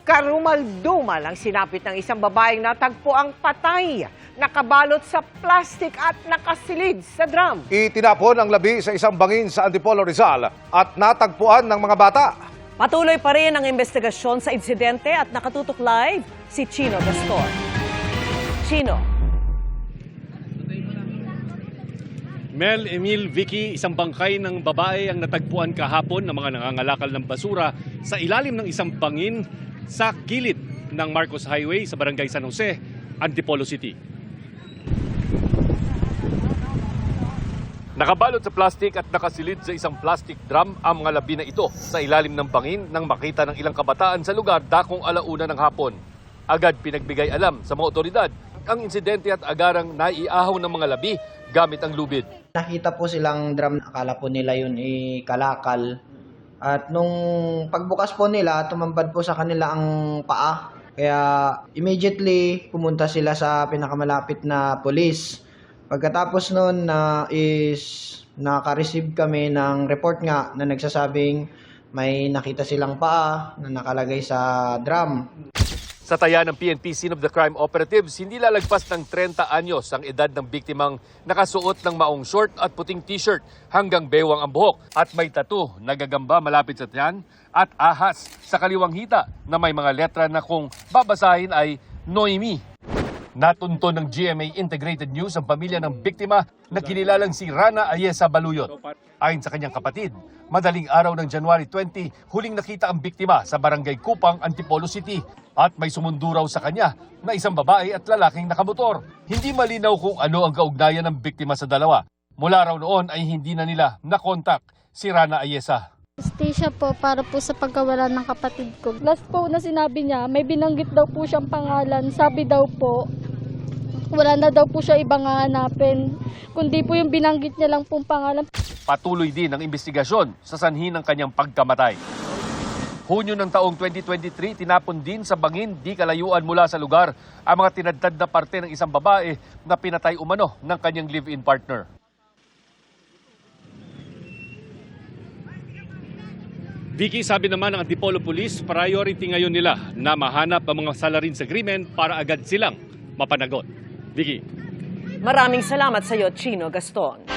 Karumal-dumal ang sinapit ng isang babaeng natagpo ang patay, nakabalot sa plastik at nakasilid sa drum. Itinapon ang labi sa isang bangin sa Antipolo, Rizal at natagpuan ng mga bata. Patuloy pa rin ang investigasyon sa insidente at nakatutok live si Chino Gaston. Chino. Mel, Emil, Vicky, isang bangkay ng babae ang natagpuan kahapon ng mga nangangalakal ng basura sa ilalim ng isang bangin sa gilid ng Marcos Highway sa Barangay San Jose, Antipolo City. Nakabalot sa plastik at nakasilid sa isang plastic drum ang mga labi na ito sa ilalim ng bangin nang makita ng ilang kabataan sa lugar dakong alauna ng hapon. Agad pinagbigay alam sa mga otoridad ang insidente at agarang naiahaw ng mga labi gamit ang lubid. Nakita po silang drum, akala po nila yun kalakal. At nung pagbukas po nila, tumambad po sa kanila ang paa. Kaya immediately pumunta sila sa pinakamalapit na pulis. Pagkatapos nun naka-receive kami ng report nga na nagsasabing may nakita silang paa na nakalagay sa drum. Sa taya ng PNP Scene of the Crime Operatives, hindi lalagpas ng 30 anyos ang edad ng biktimang nakasuot ng maong short at puting t-shirt hanggang bewang ang buhok at may tattoo na gagamba malapit sa tiyan at ahas sa kaliwang hita na may mga letra na kung babasahin ay Noemi. Natunto ng GMA Integrated News ang pamilya ng biktima na kinilalang si Rana Ayesa Baluyot. Ayon sa kanyang kapatid, madaling araw ng January 20, huling nakita ang biktima sa Barangay Kupang, Antipolo City at may sumundo raw sa kanya na isang babae at lalaking nakamotor. Hindi malinaw kung ano ang kaugnayan ng biktima sa dalawa. Mula raw noon ay hindi na nila nakontak si Rana Ayesa. Siya po para po sa pagkawala ng kapatid ko. Last po na sinabi niya, may binanggit daw po siyang pangalan. Sabi daw po, wala na daw po siya ibang hahanapin. Kundi po yung binanggit niya lang pong pangalan. Patuloy din ang investigasyon sa sanhi ng kanyang pagkamatay. Hunyo ng taong 2023, tinapon din sa bangin di kalayuan mula sa lugar ang mga tinadtad na parte ng isang babae na pinatay umano ng kanyang live-in partner. Vicky, sabi naman ng Antipolo Police, priority ngayon nila na mahanap ang mga salarins agreement para agad silang mapanagot. Vicky. Maraming salamat sa iyo, Chino Gaston.